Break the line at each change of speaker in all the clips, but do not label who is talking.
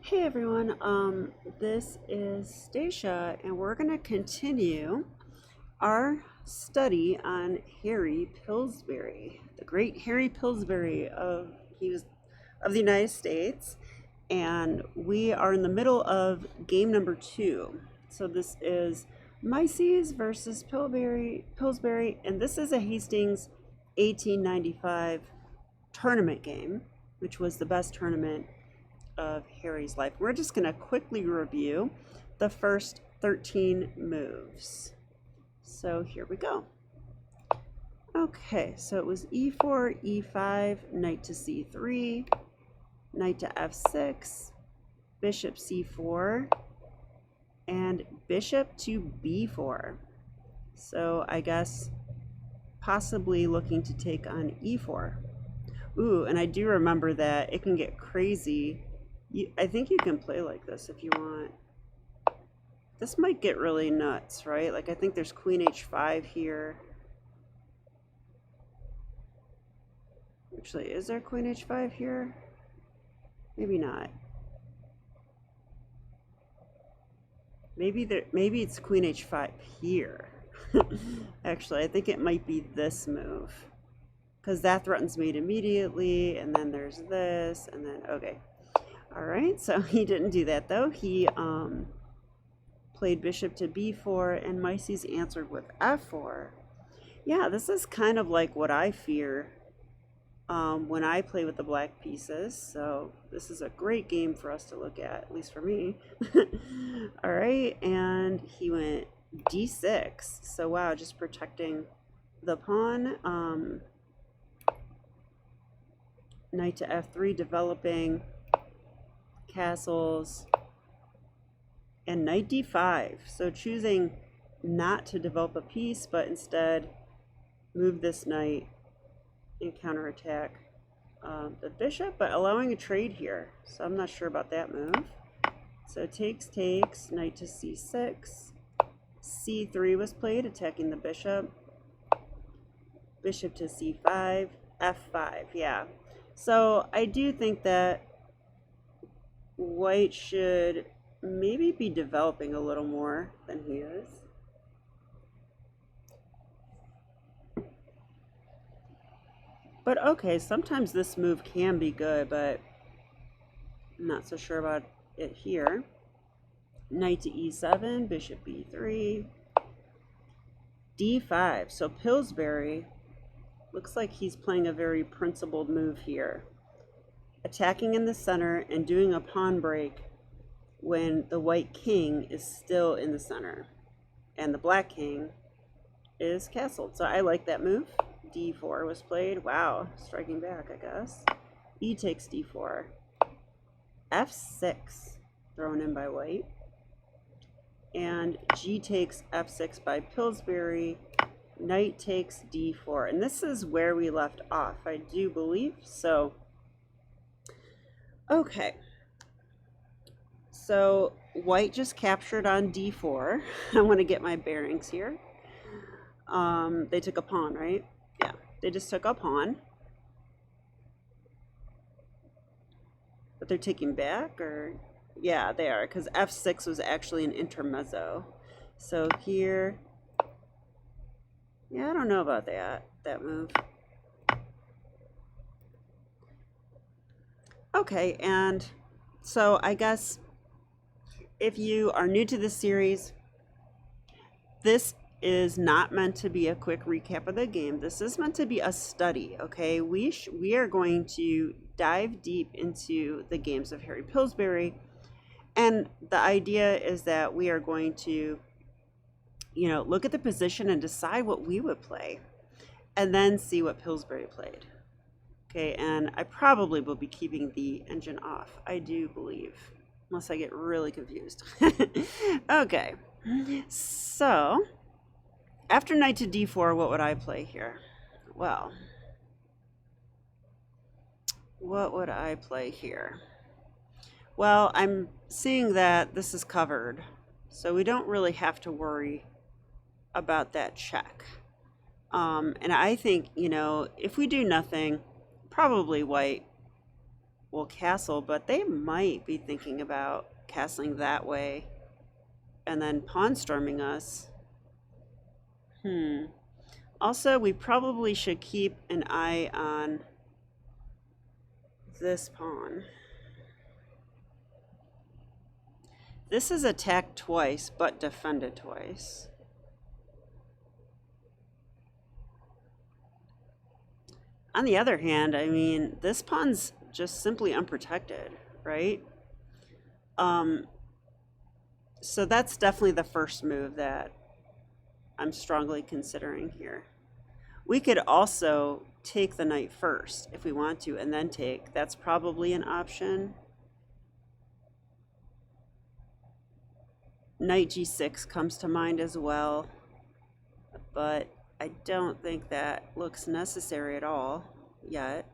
Hey everyone, this is Stacia, and we're going to continue our study on Harry Pilsbury, the great Harry Pilsbury he was of the United States, and we are in the middle of game number 2. So this is Mieses versus Pillsbury, and this is a Hastings 1895 tournament game, which was the best tournament of Harry's life. We're just going to quickly review the first 13 moves. So here we go. Okay, so it was e4, e5, knight to c3, knight to f6, bishop c4, and bishop to b4. So I guess possibly looking to take on e4. Ooh, and I do remember that it can get crazy. I think you can play like this if you want. This might get really nuts, right? Like I think there's queen h5 here. Actually, is there queen h5 here? Maybe not. Maybe it's queen h5 here. Actually, I think it might be this move, because that threatens mate immediately, and then there's this, and then okay. All right, so he didn't do that though. He played bishop to b4, and Mieses answered with f4. Yeah, this is kind of like what I fear when I play with the black pieces. So this is a great game for us to look at least for me. All right, and he went d6. So wow, just protecting the pawn. Knight to f3, developing castles, and knight d5. So choosing not to develop a piece, but instead move this knight and counterattack the bishop, but allowing a trade here. So I'm not sure about that move. So takes, knight to c6. c3 was played, attacking the bishop. Bishop to c5, f5, yeah. So I do think that white should maybe be developing a little more than he is. But okay, sometimes this move can be good, but I'm not so sure about it here. Knight to e7, bishop b3, d5. So Pillsbury looks like he's playing a very principled move here, attacking in the center and doing a pawn break when the white king is still in the center and the black king is castled. So I like that move. d4 was played. Wow, striking back, I guess. E takes d4. f6 thrown in by white. And g takes f6 by Pillsbury. Knight takes d4. And this is where we left off, I do believe. So, okay. So white just captured on d4. I want to get my bearings here. They took a pawn, right? Yeah, they just took a pawn. But they're taking back, or yeah, they are, because f6 was actually an intermezzo. So here, yeah, I don't know about that move. Okay, and so I guess if you are new to this series, this is not meant to be a quick recap of the game. This is meant to be a study, okay? We are going to dive deep into the games of Harry Pilsbury, and the idea is that we are going to, look at the position and decide what we would play, and then see what Pillsbury played. Okay, and I probably will be keeping the engine off, I do believe, unless I get really confused. Okay, so after knight to d4, what would I play here? Well, what would I play here? Well, I'm seeing that this is covered, so we don't really have to worry about that check. And I think, if we do nothing, probably white will castle, but they might be thinking about castling that way and then pawn storming us. Also, we probably should keep an eye on this pawn. This is attacked twice, but defended twice. On the other hand, I mean, this pawn's just simply unprotected, right? So that's definitely the first move that I'm strongly considering here. We could also take the knight first if we want to, and then take. That's probably an option. Knight g6 comes to mind as well, but I don't think that looks necessary at all yet.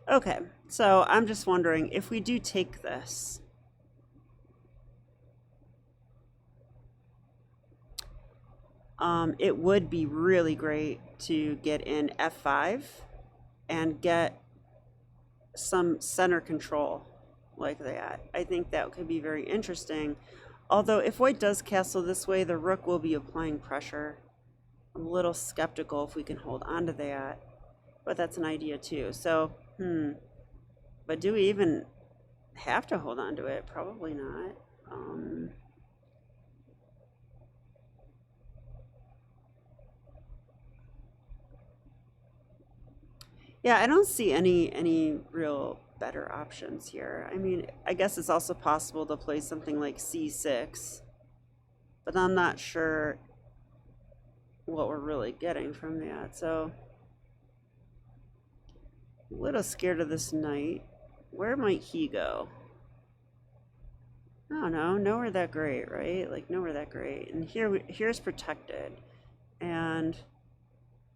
Okay, so I'm just wondering if we do take this. It would be really great to get in f5 and get some center control like that. I think that could be very interesting. Although if white does castle this way, the rook will be applying pressure. I'm a little skeptical if we can hold on to that, but that's an idea too. So, but do we even have to hold on to it? Probably not. Yeah, I don't see any real better options here. I mean, I guess it's also possible to play something like c6, but I'm not sure what we're really getting from that. So, a little scared of this knight. Where might he go? I don't know. Nowhere that great, right? Like nowhere that great. And here's protected. And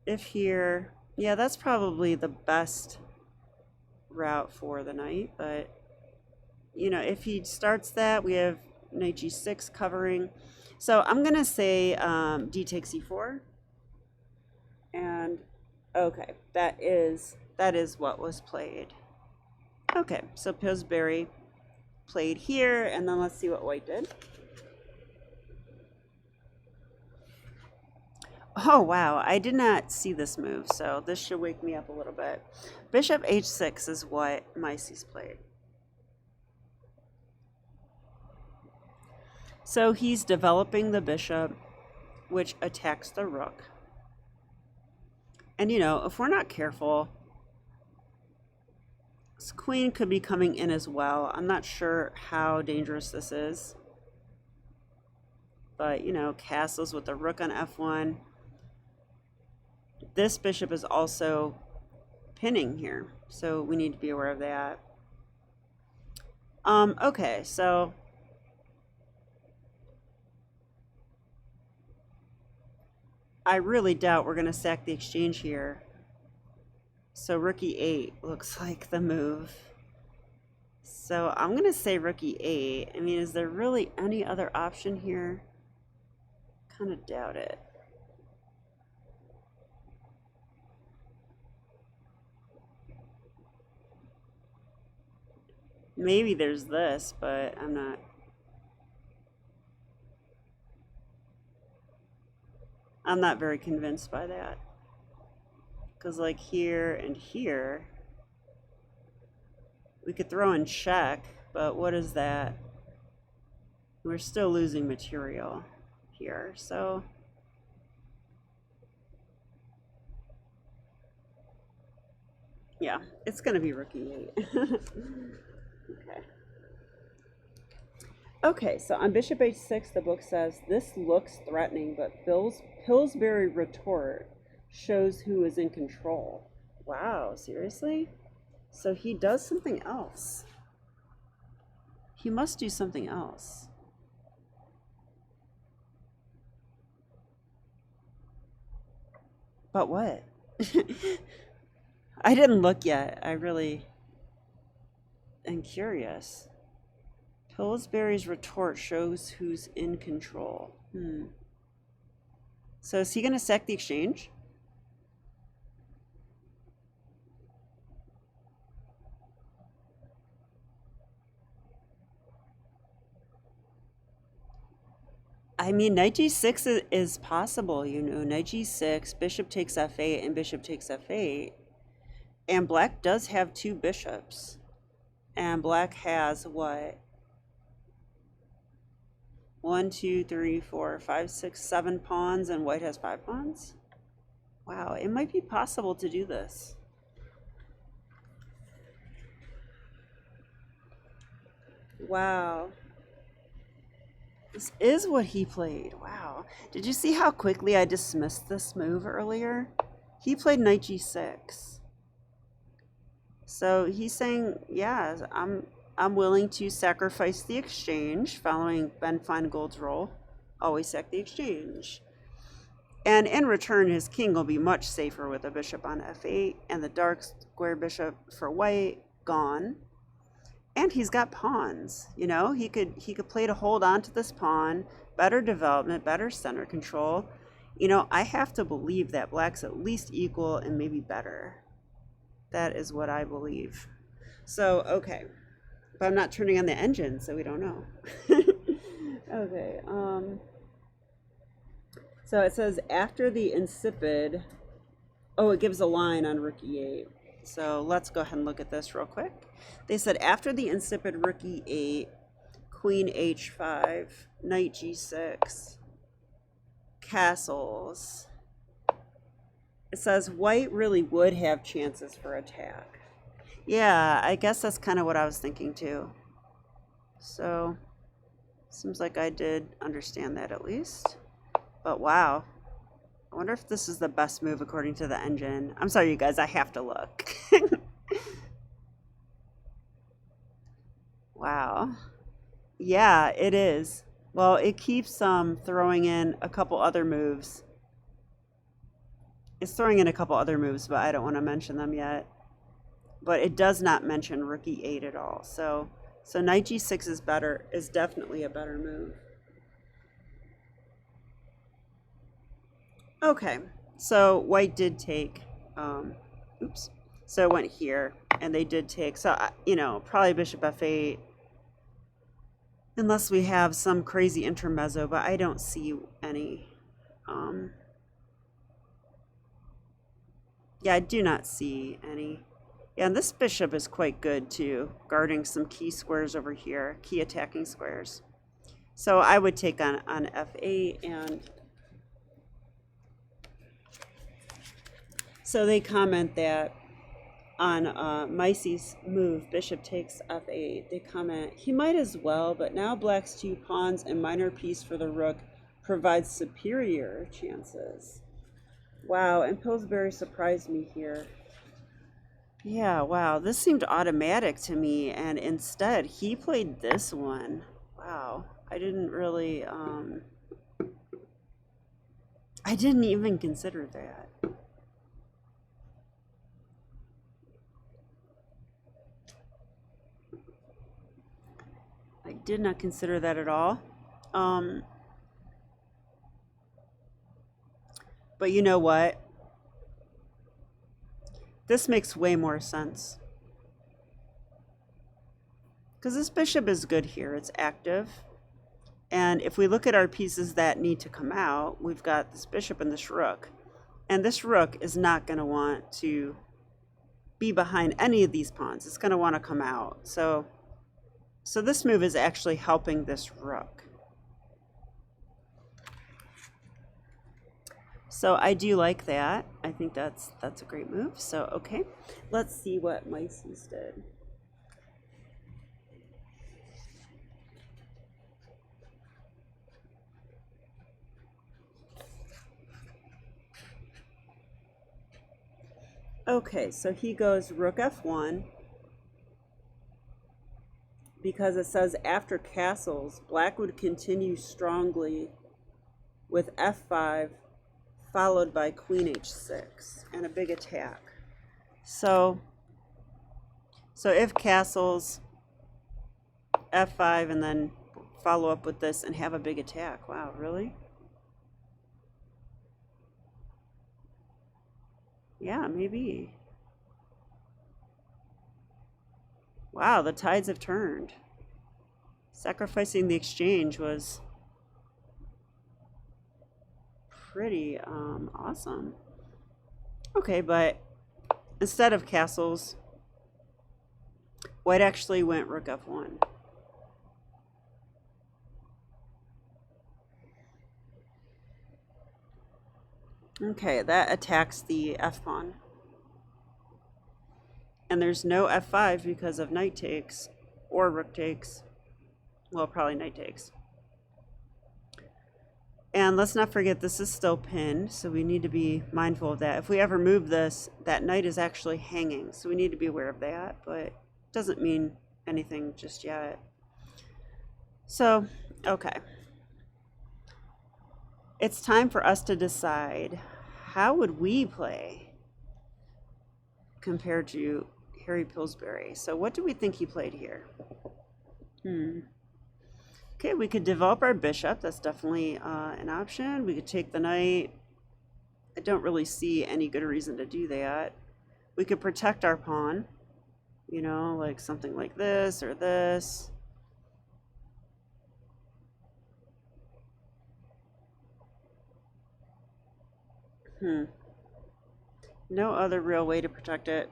if here, yeah, that's probably the best route for the knight. But you know, if he starts that, we have knight g6 covering. So I'm gonna say d takes e4. And okay, that is what was played. Okay, so Pillsbury played here, and then let's see what white did. Oh wow, I did not see this move, so this should wake me up a little bit. Bishop h6 is what Mieses played. So he's developing the bishop, which attacks the rook. And you know, if we're not careful, this queen could be coming in as well. I'm not sure how dangerous this is. But, you know, castles with the rook on f1. This bishop is also pinning here, so we need to be aware of that. Okay, so I really doubt we're going to sack the exchange here. So rook e8 looks like the move. So I'm going to say rook e8. I mean, is there really any other option here? Kind of doubt it. Maybe there's this, but I'm not very convinced by that. Because like here and here, we could throw in check, but what is that? We're still losing material here, so yeah, it's going to be rook e8. Okay. Okay, so on bishop h6, the book says, this looks threatening, but Pillsbury retort shows who is in control. Wow, seriously? So he does something else. He must do something else. But what? I didn't look yet. I really am curious. Pillsbury's retort shows who's in control. So is he going to sack the exchange? I mean, knight g6 is possible, you know. Knight g6, bishop takes f8, and bishop takes f8. And black does have two bishops. And black has what? 1, 2, 3, 4, 5, 6, 7 pawns, and white has 5 pawns? Wow, it might be possible to do this. Wow. This is what he played. Wow. Did you see how quickly I dismissed this move earlier? He played knight g6. So he's saying, yeah, I'm willing to sacrifice the exchange, following Ben Feingold's rule. Always sack the exchange. And in return, his king will be much safer with a bishop on f8 and the dark square bishop for white gone. And he's got pawns, you know, he could play to hold on to this pawn, better development, better center control. You know, I have to believe that black's at least equal and maybe better. That is what I believe. So, okay. But I'm not turning on the engine, so we don't know. Okay. So it says after the insipid, oh, it gives a line on rook e8. So let's go ahead and look at this real quick. They said after the insipid rook e8, queen h5, knight g6, castles. It says white really would have chances for attack. Yeah, I guess that's kind of what I was thinking too. So seems like I did understand that at least. But wow. I wonder if this is the best move according to the engine. I'm sorry, you guys, I have to look. Wow. Yeah, it is. Well, it keeps throwing in a couple other moves. It's throwing in a couple other moves, but I don't want to mention them yet. But it does not mention rook e8 at all. So knight g6 is better, is definitely a better move. Okay, so white did take, oops, so it went here, and they did take, so, you know, probably bishop f8, unless we have some crazy intermezzo, but I don't see any. Yeah, I do not see any. Yeah, and this bishop is quite good, too, guarding some key squares over here, key attacking squares. So I would take on f8, and so they comment that on Mieses' move, bishop takes f8, they comment, he might as well, but now black's 2 pawns and minor piece for the rook provides superior chances. Wow, and Pillsbury surprised me here. Yeah, wow, this seemed automatic to me, and instead he played this one. Wow, I didn't really, I didn't even consider that. I did not consider that at all. But you know what? This makes way more sense. Because this bishop is good here. It's active. And if we look at our pieces that need to come out, we've got this bishop and this rook. And this rook is not going to want to be behind any of these pawns. It's going to want to come out. So this move is actually helping this rook. So I do like that. I think that's a great move. So okay, let's see what Mieses did. Okay, so he goes rook f1 because it says after castles, black would continue strongly with f5 followed by queen h6 and a big attack. So if castles, f5 and then follow up with this and have a big attack. Wow, really? Yeah, maybe. Wow, the tides have turned. Sacrificing the exchange was pretty awesome. Okay, but instead of castles, white actually went rook f1. Okay, that attacks the f pawn. And there's no f5 because of knight takes or rook takes. Well, probably knight takes. And let's not forget this is still pinned, so we need to be mindful of that. If we ever move this, that knight is actually hanging, so we need to be aware of that, but it doesn't mean anything just yet. So, okay. It's time for us to decide how would we play compared to Harry Pilsbury. So what do we think he played here? Okay, we could develop our bishop. That's definitely an option. We could take the knight. I don't really see any good reason to do that. We could protect our pawn, you know, like something like this or this. No other real way to protect it.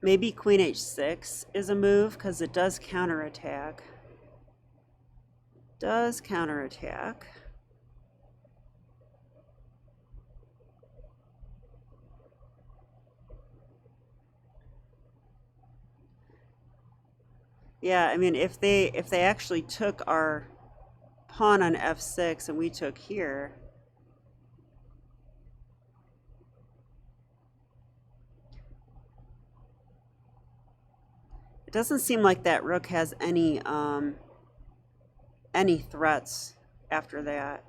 Maybe queen h6 is a move because it does counterattack. Does counterattack. Yeah, I mean, if they actually took our pawn on f6 and we took here, it doesn't seem like that rook has any threats after that.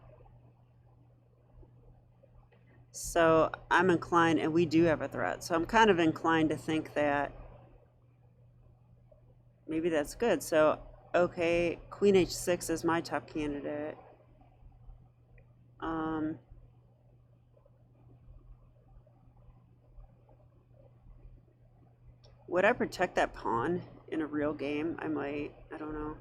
So I'm inclined, and we do have a threat. So I'm kind of inclined to think that maybe that's good. So, okay, queen h6 is my top candidate. Would I protect that pawn in a real game? I might. I don't know.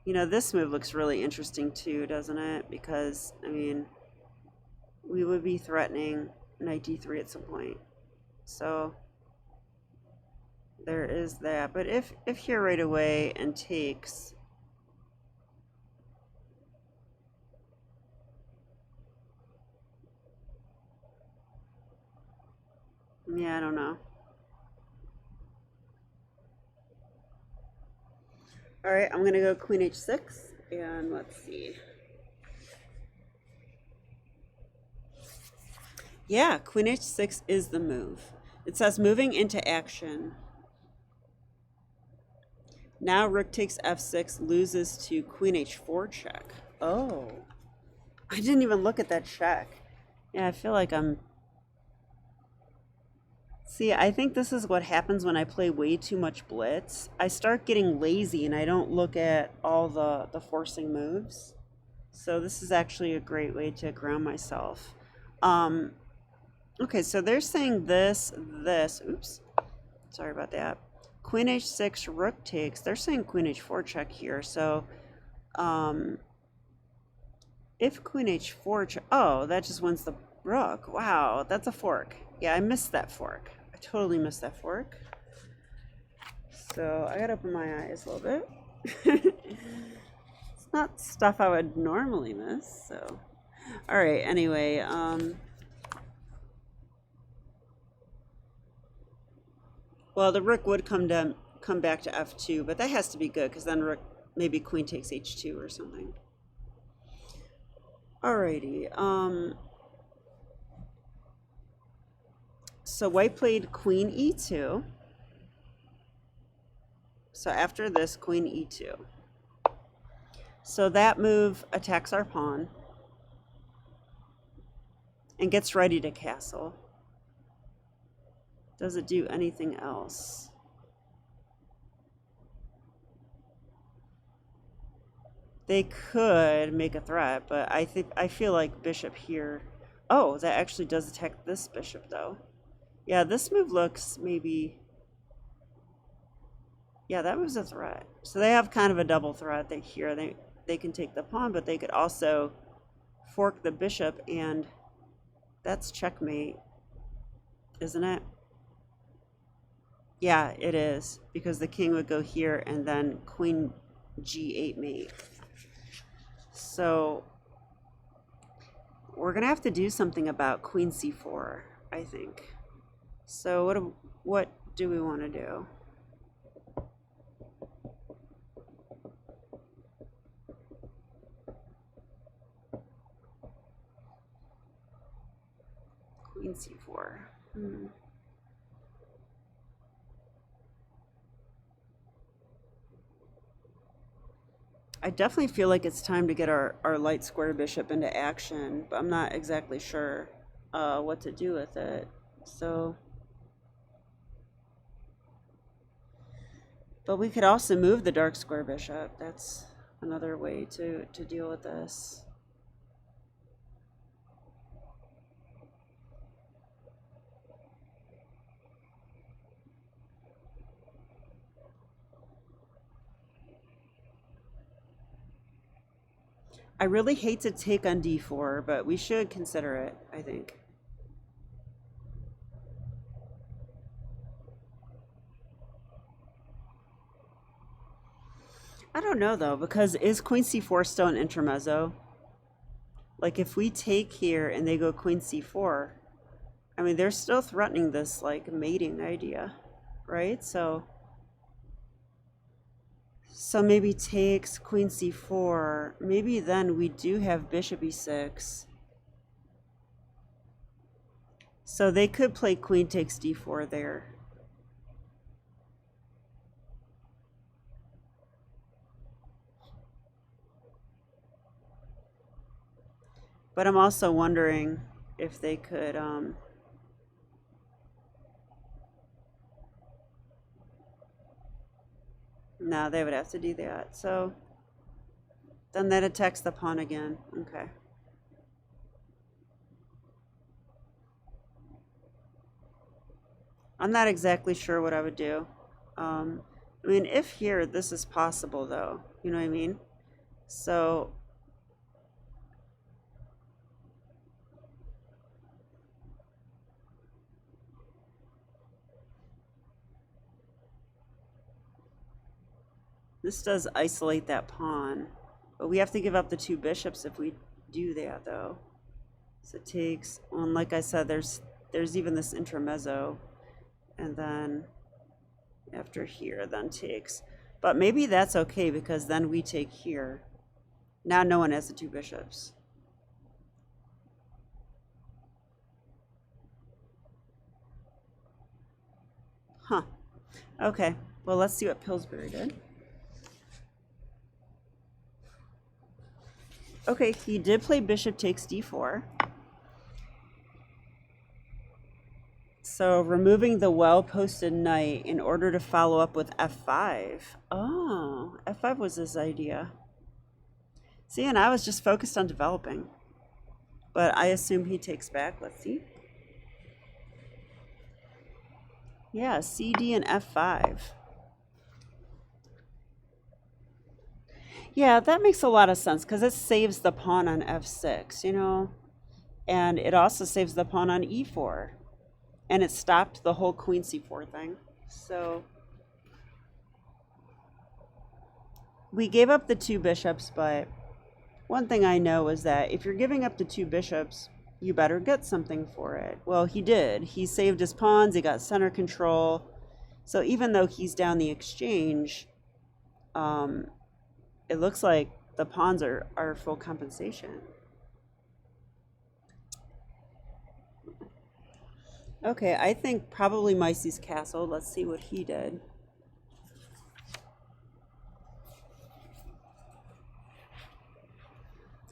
You know, this move looks really interesting too, doesn't it? Because, I mean, we would be threatening knight d3 at some point. So there is that. But if here right away and takes, yeah, I don't know. All right, I'm gonna go queen h6, and let's see. Yeah, queen h6 is the move. It says moving into action. Now rook takes f6, loses to queen h4 check. Oh, I didn't even look at that check. Yeah, I feel like I'm... See, I think this is what happens when I play way too much blitz. I start getting lazy and I don't look at all the forcing moves. So this is actually a great way to ground myself. Okay, so they're saying this. Oops, sorry about that. Queen h6, rook takes. They're saying queen h4 check here. So if queen h4 check, oh, that just wins the rook. Wow, that's a fork. Yeah, I missed that fork. I totally missed that fork. So I gotta open my eyes a little bit. It's not stuff I would normally miss. So, all right. Anyway, well, the rook would come back to f2, but that has to be good because then rook, maybe queen takes h2 or something. Alrighty. So white played queen e2. So after this, queen e2. So that move attacks our pawn and gets ready to castle. Does it do anything else? They could make a threat, but I feel like bishop here. Oh, that actually does attack this bishop though. Yeah, this move looks maybe. Yeah, that was a threat. So they have kind of a double threat. They can take the pawn, but they could also fork the bishop, and that's checkmate, isn't it? Yeah, it is, because the king would go here and then queen g8 mate. So we're gonna have to do something about queen c4, I think. So what do we want to do? Queen c4. I definitely feel like it's time to get our light square bishop into action, but I'm not exactly sure what to do with it. So, but we could also move the dark square bishop. That's another way to deal with this. I really hate to take on d4, but we should consider it, I think. I don't know though, because is queen c4 still an intermezzo? Like if we take here and they go queen c4, I mean, they're still threatening this like mating idea, right? So maybe takes queen c4. Maybe then we do have bishop e6. So they could play queen takes d4 there. But I'm also wondering if they could no, they would have to do that. So then that attacks the pawn again. Okay. I'm not exactly sure what I would do. I mean, if here, this is possible though, you know what I mean? So this does isolate that pawn, but we have to give up the two bishops if we do that though. So it takes, well, and like I said, there's even this intermezzo, and then after here, then takes. But maybe that's okay because then we take here. Now no one has the two bishops. Huh. Okay. Well, let's see what Pillsbury did. Okay, he did play bishop takes d4. So removing the well-posted knight in order to follow up with f5. Oh, f5 was his idea. See, and I was just focused on developing. But I assume he takes back. Let's see. Yeah, cd and f5. Yeah, that makes a lot of sense because it saves the pawn on f6, you know? And it also saves the pawn on e4. And it stopped the whole queen c4 thing. So we gave up the two bishops, but one thing I know is that if you're giving up the two bishops, you better get something for it. Well, he did. He saved his pawns, he got center control. So even though he's down the exchange, it looks like the pawns are full compensation. Okay, I think probably Mieses castle. Let's see what he did.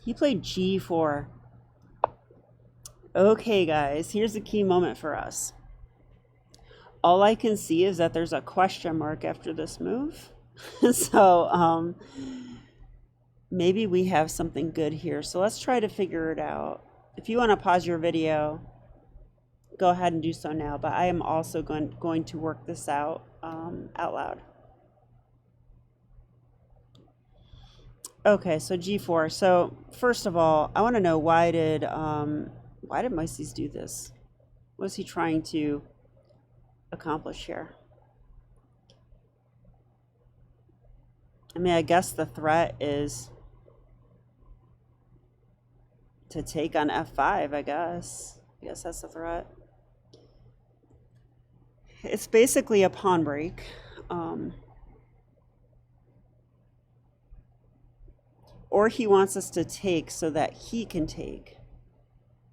He played g4. Okay, guys, here's a key moment for us. All I can see is that there's a question mark after this move. So maybe we have something good here. So let's try to figure it out. If you want to pause your video, go ahead and do so now. But I am also going to work this out loud. Okay, so G4. So first of all, I want to know why did Mieses do this? What is he trying to accomplish here? I mean, I guess the threat is to take on F5, I guess. I guess that's the threat. It's basically a pawn break. Or he wants us to take so that he can take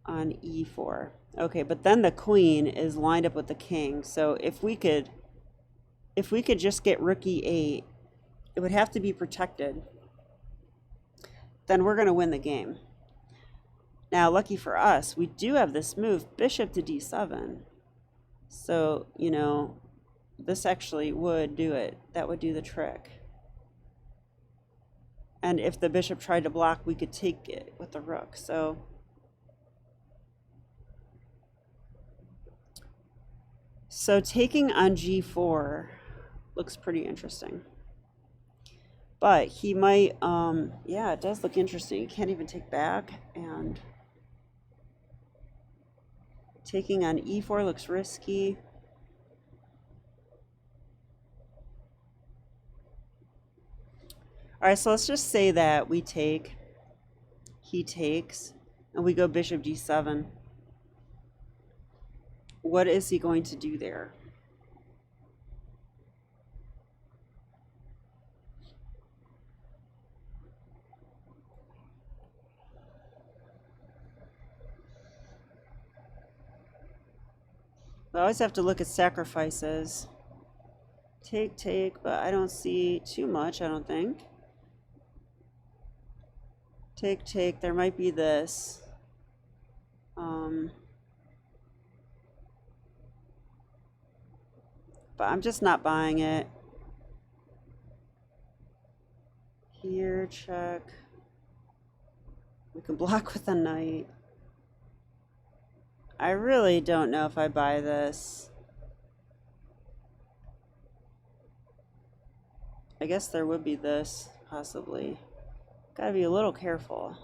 on E4. Okay, but then the queen is lined up with the king. So if we could just get rook E8, it would have to be protected. Then we're going to win the game. Now, lucky for us, we do have this move, bishop to D7. So, you know, this actually would do it. That would do the trick. And if the bishop tried to block, we could take it with the rook. So taking on G4 looks pretty interesting. But he might, yeah, it does look interesting. You can't even take back. And taking on E4 looks risky. All right, so let's just say that we take, he takes, and we go bishop D7. What is he going to do there? We always have to look at sacrifices. Take, but I don't see too much, I don't think. Take, there might be this. But I'm just not buying it. Here, check. We can block with a knight. I really don't know if I buy this. I guess there would be this, possibly. Gotta be a little careful.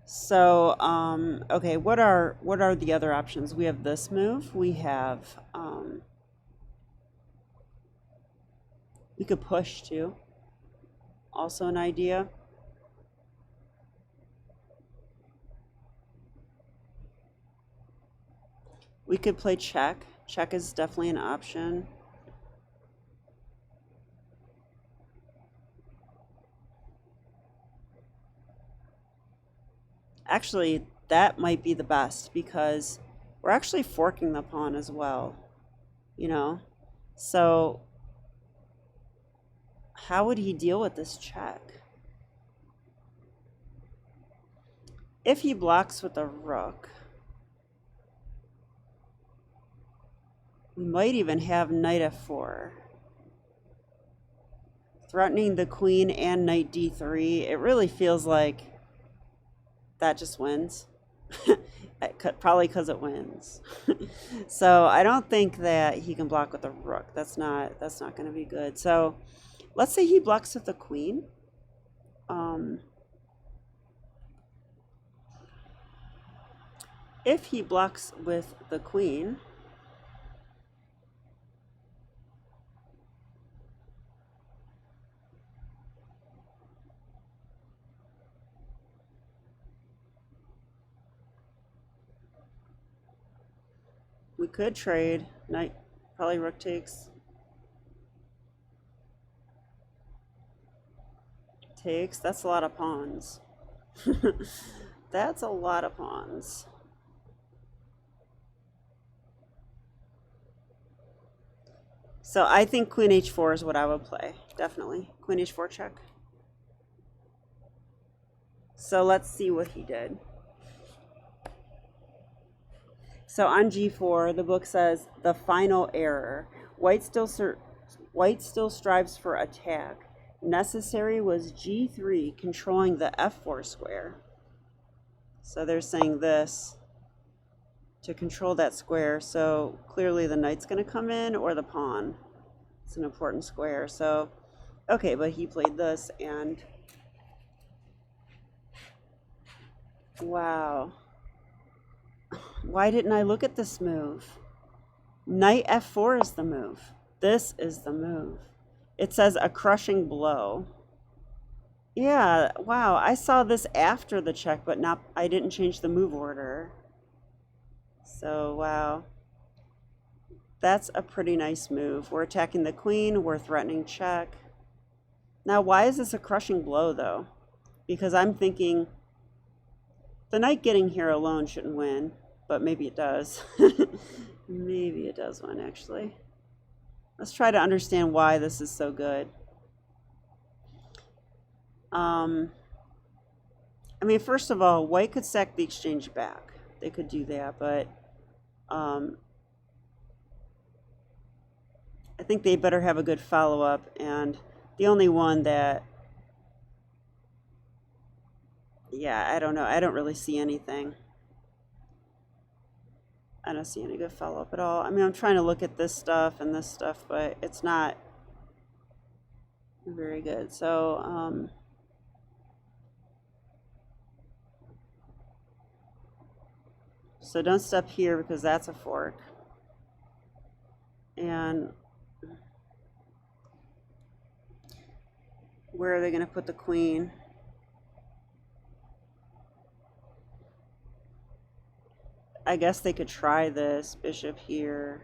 So, okay, what are the other options? We have this move. We have, we could push too. Also an idea. We could play check. Check is definitely an option. Actually, that might be the best because we're actually forking the pawn as well, you know? So how would he deal with this check? If he blocks with a rook, we might even have knight f4. Threatening the queen and knight d3. It really feels like that just wins. Probably because it wins. So I don't think that he can block with a rook. That's not going to be good. So let's say he blocks with the queen. If he blocks with the queen, we could trade knight, probably rook takes. Takes, that's a lot of pawns. That's a lot of pawns. So I think queen h4 is what I would play, definitely. Queen h4 check. So let's see what he did. So on G4, the book says the final error. White still strives for attack. Necessary was G3 controlling the F4 square. So they're saying this to control that square. So clearly the knight's going to come in or the pawn. It's an important square. So, okay, but he played this and wow. Why didn't I look at this move? Knight F4 is the move. This is the move. It says a crushing blow. Yeah, wow. I saw this after the check, but not. I didn't change the move order. So, wow. That's a pretty nice move. We're attacking the queen. We're threatening check. Now, why is this a crushing blow, though? Because I'm thinking the knight getting here alone shouldn't win, but maybe it does. Maybe it does win, actually. Let's try to understand why this is so good. I mean, first of all, white could sack the exchange back. They could do that, but I think they better have a good follow-up, and the only one that, yeah, I don't know. I don't really see anything. I don't see any good follow-up at all. I mean, I'm trying to look at this stuff and this stuff, but it's not very good. So, so don't step here because that's a fork. And where are they going to put the queen? I guess they could try this bishop here.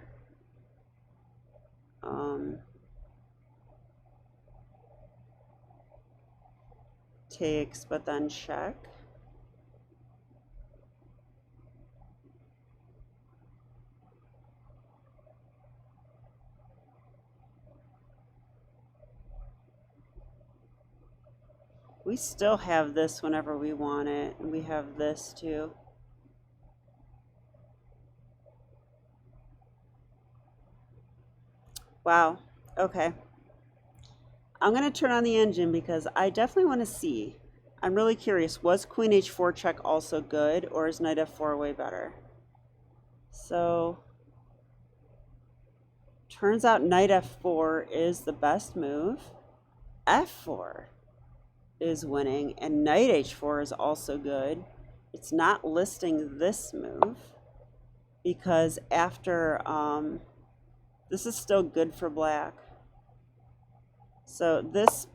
Takes, but then check. We still have this whenever we want it, and we have this too. Wow, okay. I'm going to turn on the engine because I definitely want to see. I'm really curious, was queen h4 check also good, or is knight f4 way better? So, turns out knight f4 is the best move. f4 is winning, and knight h4 is also good. It's not listing this move because after, this is still good for black. So this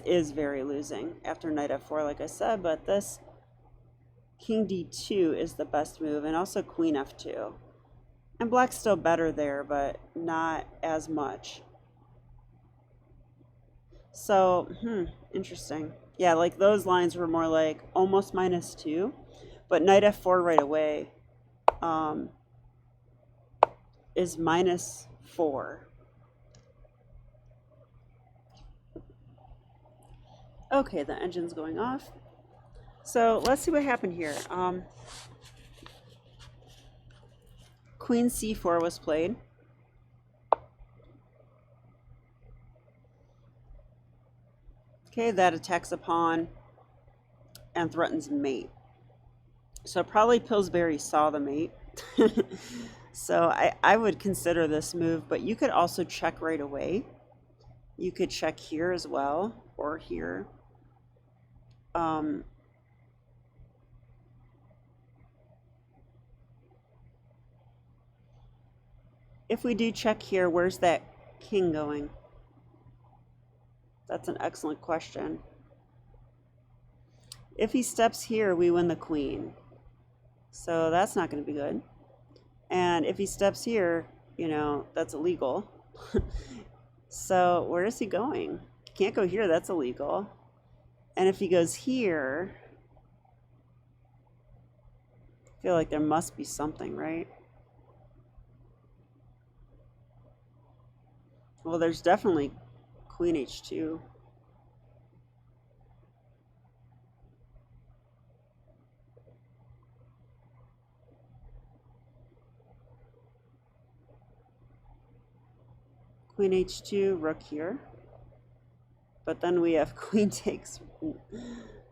is very losing after knight f4, like I said, but this king d2 is the best move, and also queen f2. And black's still better there, but not as much. So, interesting. Yeah, like those lines were more like almost -2, but knight f4 right away is -4. Okay, the engine's going off. So let's see what happened here. Queen c4 was played. Okay, that attacks a pawn and threatens mate. So probably Pillsbury saw the mate. So I would consider this move, but you could also check right away. You could check here as well, or here. If we do check here, where's that king going? That's an excellent question. If he steps here, we win the queen. So that's not going to be good. And if he steps here, you know, that's illegal. So where is he going? He can't go here, that's illegal. And if he goes here, I feel like there must be something, right? Well, there's definitely queen h2. Queen h2, rook here. But then we have queen takes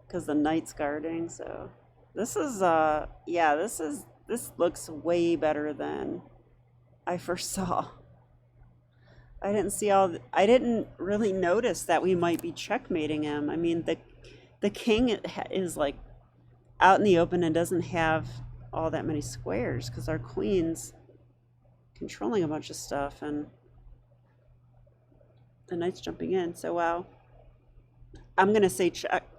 because the knight's guarding. So this is yeah, this looks way better than I first saw. I didn't really notice that we might be checkmating him. I mean, the king is like out in the open and doesn't have all that many squares because our queen's controlling a bunch of stuff and the knight's jumping in. So wow. I'm gonna say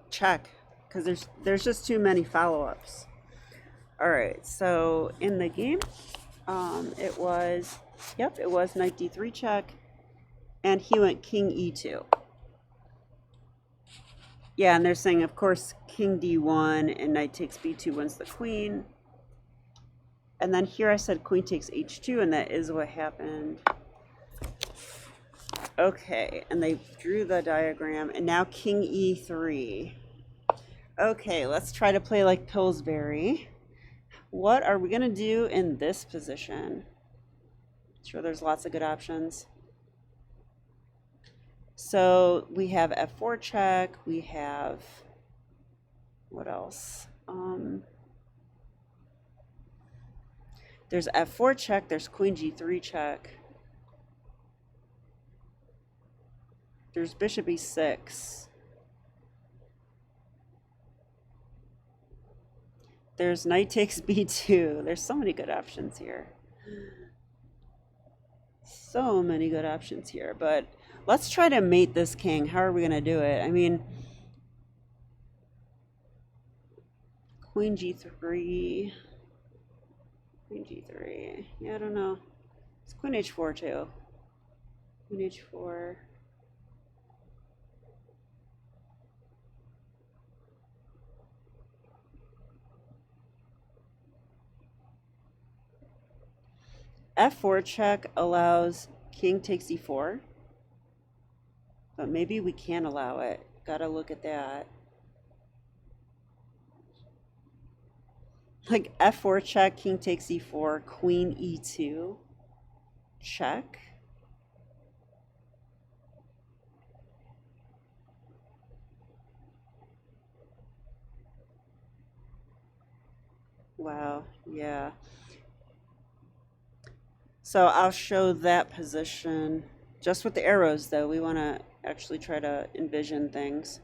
check because there's just too many follow-ups. All right, so in the game, it was knight d3 check, and he went king e2. Yeah, and they're saying, of course, king d1 and knight takes b2 wins the queen. And then here I said queen takes h2, and that is what happened. Okay, and they drew the diagram, and now king e3. Okay, let's try to play like Pillsbury. What are we gonna do in this position? Sure, there's lots of good options. So we have f4 check, we have, what else? There's f4 check, there's queen g3 check. There's bishop e6. There's knight takes b2. There's so many good options here. So many good options here, but let's try to mate this king. How are we gonna do it? I mean, queen g3. Queen g3. Yeah, I don't know. It's queen h4 too. Queen h4. f4 check allows king takes e4, but maybe we can't allow it. Gotta look at that. Like f4 check, king takes e4, queen e2, check. Wow, yeah. So I'll show that position just with the arrows though. We want to actually try to envision things.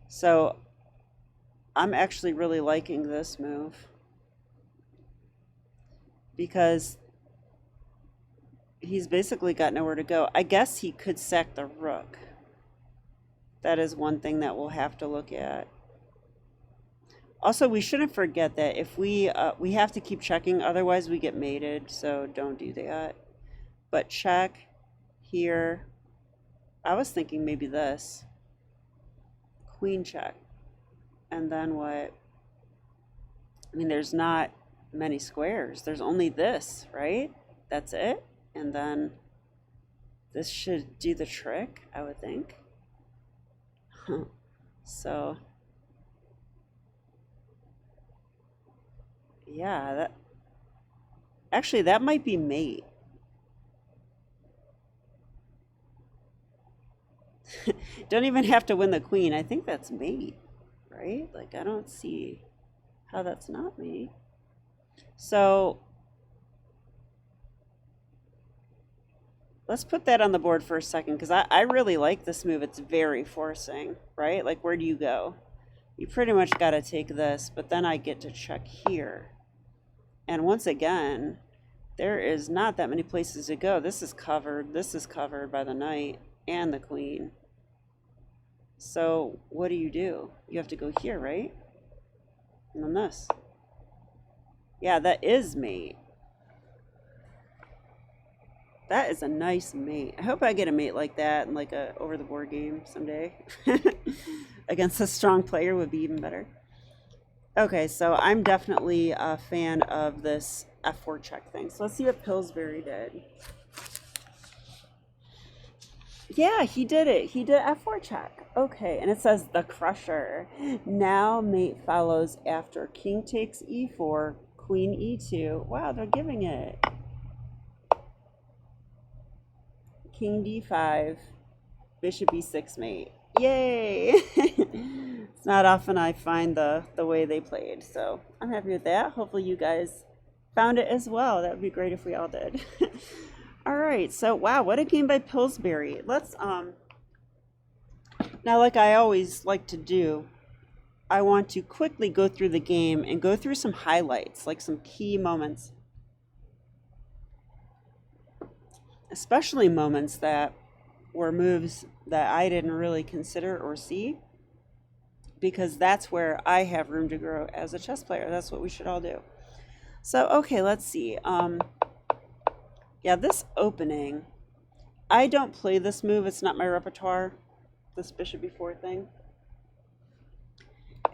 So I'm actually really liking this move because he's basically got nowhere to go. I guess he could sack the rook. That is one thing that we'll have to look at. Also, we shouldn't forget that if we have to keep checking, otherwise we get mated, so don't do that. But check here. I was thinking maybe this. Queen check. And then what? I mean, there's not many squares. There's only this, right? That's it. And then this should do the trick, I would think. So yeah, that might be mate. Don't even have to win the queen. I think that's mate, right? Like, I don't see how that's not mate. So let's put that on the board for a second, because I really like this move. It's very forcing, right? Like, where do you go? You pretty much got to take this, but then I get to check here. And once again, there is not that many places to go. This is covered. This is covered by the knight and the queen. So what do? You have to go here, right? And then this. Yeah, that is mate. That is a nice mate. I hope I get a mate like that in like a over the board game someday. Against a strong player would be even better. Okay, so I'm definitely a fan of this f4 check thing. So let's see what Pillsbury did. Yeah, he did it. He did f4 check. Okay, and it says the crusher. Now mate follows after king takes e4, queen e2. Wow, they're giving it. king d5, bishop e6 mate. Yay! It's not often I find the way they played, so I'm happy with that. Hopefully you guys found it as well. That would be great if we all did. All right, so wow, what a game by Pillsbury. Let's now, like I always like to do, I want to quickly go through the game and go through some highlights, like some key moments, especially moments that were moves that I didn't really consider or see, because that's where I have room to grow as a chess player. That's what we should all do. So, okay, let's see. Yeah, this opening, I don't play this move. It's not my repertoire, this bishop b4 thing.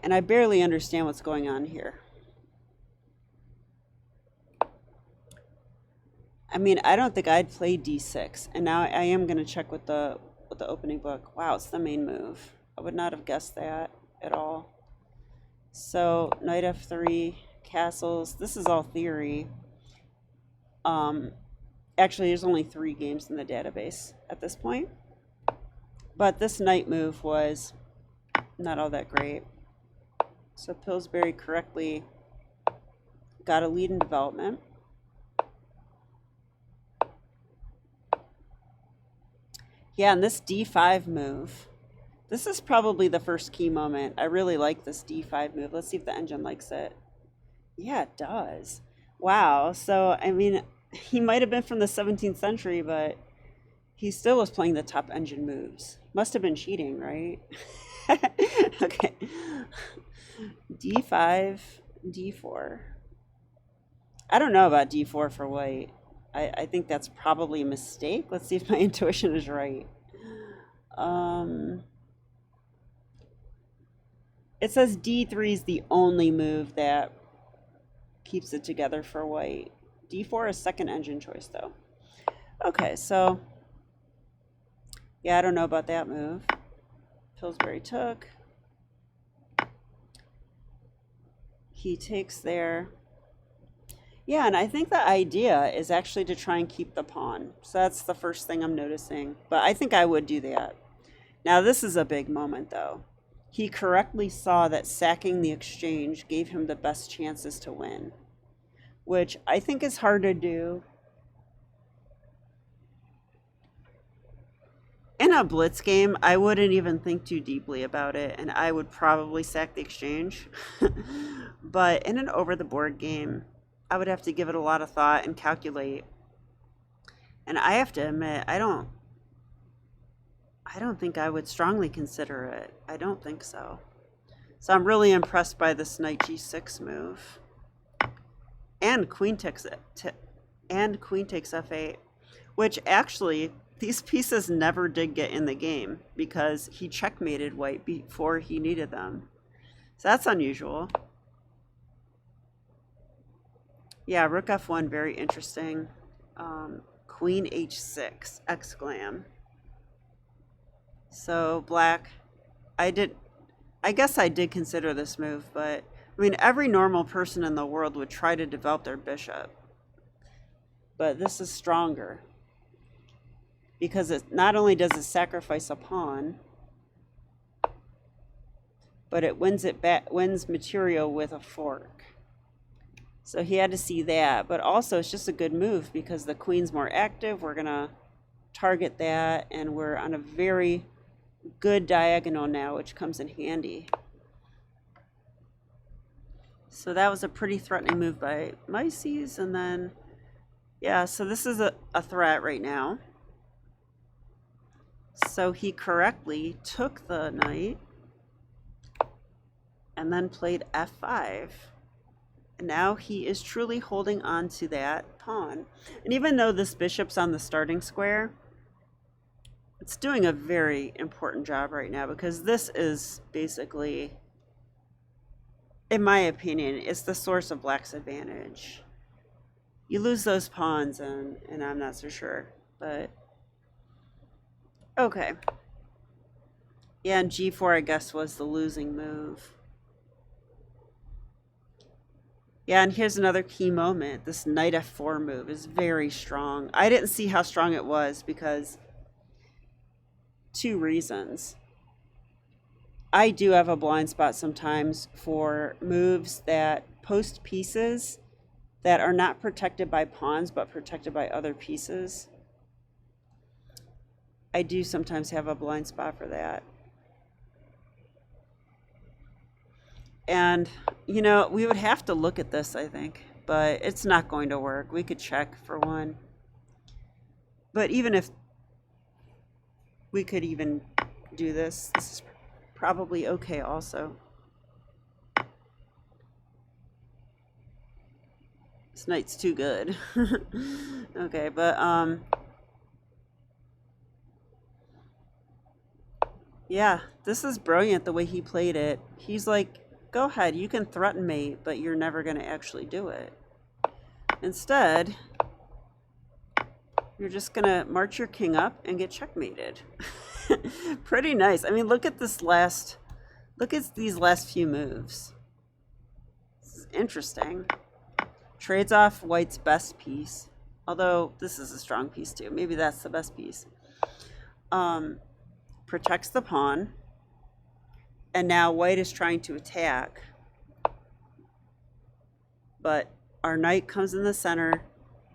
And I barely understand what's going on here. I mean, I don't think I'd play d6. And now I am going to check with the opening book. Wow, it's the main move. I would not have guessed that at all. So, knight f3, castles. This is all theory. Actually, there's only 3 games in the database at this point. But this knight move was not all that great. So Pillsbury correctly got a lead in development. Yeah, and this d5 move, this is probably the first key moment. I really like this d5 move. Let's see if the engine likes it. Yeah, it does. Wow. So, I mean, he might have been from the 17th century, but he still was playing the top engine moves. Must have been cheating, right? Okay. d5, d4. I don't know about d4 for white. I think that's probably a mistake. Let's see if my intuition is right. It says d3 is the only move that keeps it together for white. d4 is second engine choice, though. Okay, so yeah, I don't know about that move. Pillsbury took. He takes there. Yeah, and I think the idea is actually to try and keep the pawn. So that's the first thing I'm noticing. But I think I would do that. Now, this is a big moment, though. He correctly saw that sacking the exchange gave him the best chances to win, which I think is hard to do. In a blitz game, I wouldn't even think too deeply about it, and I would probably sack the exchange. But in an over-the-board game, I would have to give it a lot of thought and calculate. And I have to admit, I don't think I would strongly consider it. I don't think so. So I'm really impressed by this knight g6 move. And queen takes f8, which actually these pieces never did get in the game because he checkmated white before he needed them. So that's unusual. Yeah, rook f1, very interesting. Queen h6, exclam. So black, I guess I did consider this move, but I mean, every normal person in the world would try to develop their bishop. But this is stronger because it not only does it sacrifice a pawn, but it wins material with a fork. So he had to see that, but also it's just a good move because the queen's more active. We're gonna target that, and we're on a very good diagonal now, which comes in handy. So that was a pretty threatening move by Mieses, and then, yeah, so this is a threat right now. So he correctly took the knight and then played f5. And now he is truly holding on to that pawn. And even though this bishop's on the starting square, it's doing a very important job right now because this is basically, in my opinion, it's the source of black's advantage. You lose those pawns and I'm not so sure, but okay. Yeah, and g4 I guess was the losing move. Yeah, and here's another key moment. This knight f4 move is very strong. I didn't see how strong it was because two reasons. I do have a blind spot sometimes for moves that post pieces that are not protected by pawns but protected by other pieces. I do sometimes have a blind spot for that. And, you know, we would have to look at this, I think, but it's not going to work. We could check for one. But even if we could even do this, this is probably okay also. This knight's too good. Okay, but yeah, this is brilliant the way he played it. He's like, go ahead, you can threaten me, but you're never going to actually do it. Instead, you're just going to march your king up and get checkmated. Pretty nice. I mean, look at these last few moves. It's interesting. Trades off white's best piece. Although this is a strong piece too. Maybe that's the best piece. Protects the pawn. And now white is trying to attack. But our knight comes in the center.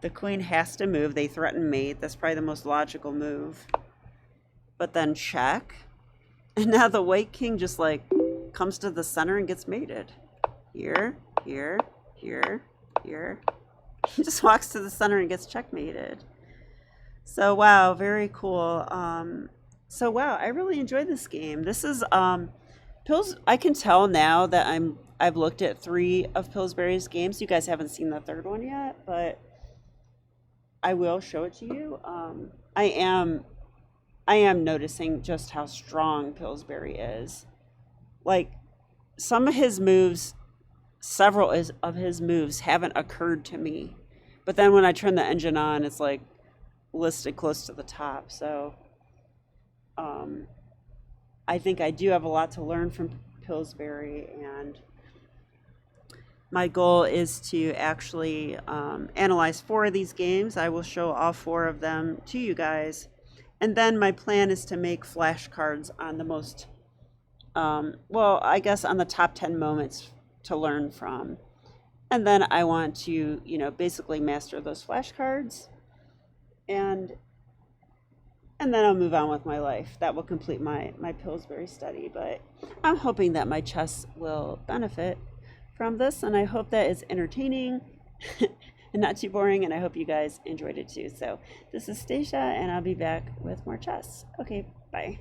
The queen has to move. They threaten mate. That's probably the most logical move. But then check. And now the white king just like comes to the center and gets mated. Here, here, here, here. He just walks to the center and gets checkmated. So wow, very cool. So wow, I really enjoyed this game. This is I can tell now that I've looked at 3 of Pillsbury's games. You guys haven't seen the third one yet, but I will show it to you. I am noticing just how strong Pillsbury is. Like, some of his moves, several of his moves haven't occurred to me. But then when I turn the engine on, it's like listed close to the top. So I think I do have a lot to learn from Pillsbury, and my goal is to actually analyze 4 of these games. I will show all 4 of them to you guys. And then my plan is to make flashcards on the most, well, I guess on the top 10 moments to learn from. And then I want to, you know, basically master those flashcards. And then I'll move on with my life. That will complete my Pillsbury study. But I'm hoping that my chess will benefit from this. And I hope that it's entertaining and not too boring, and I hope you guys enjoyed it too. So this is Stacia, and I'll be back with more chess. Okay, bye.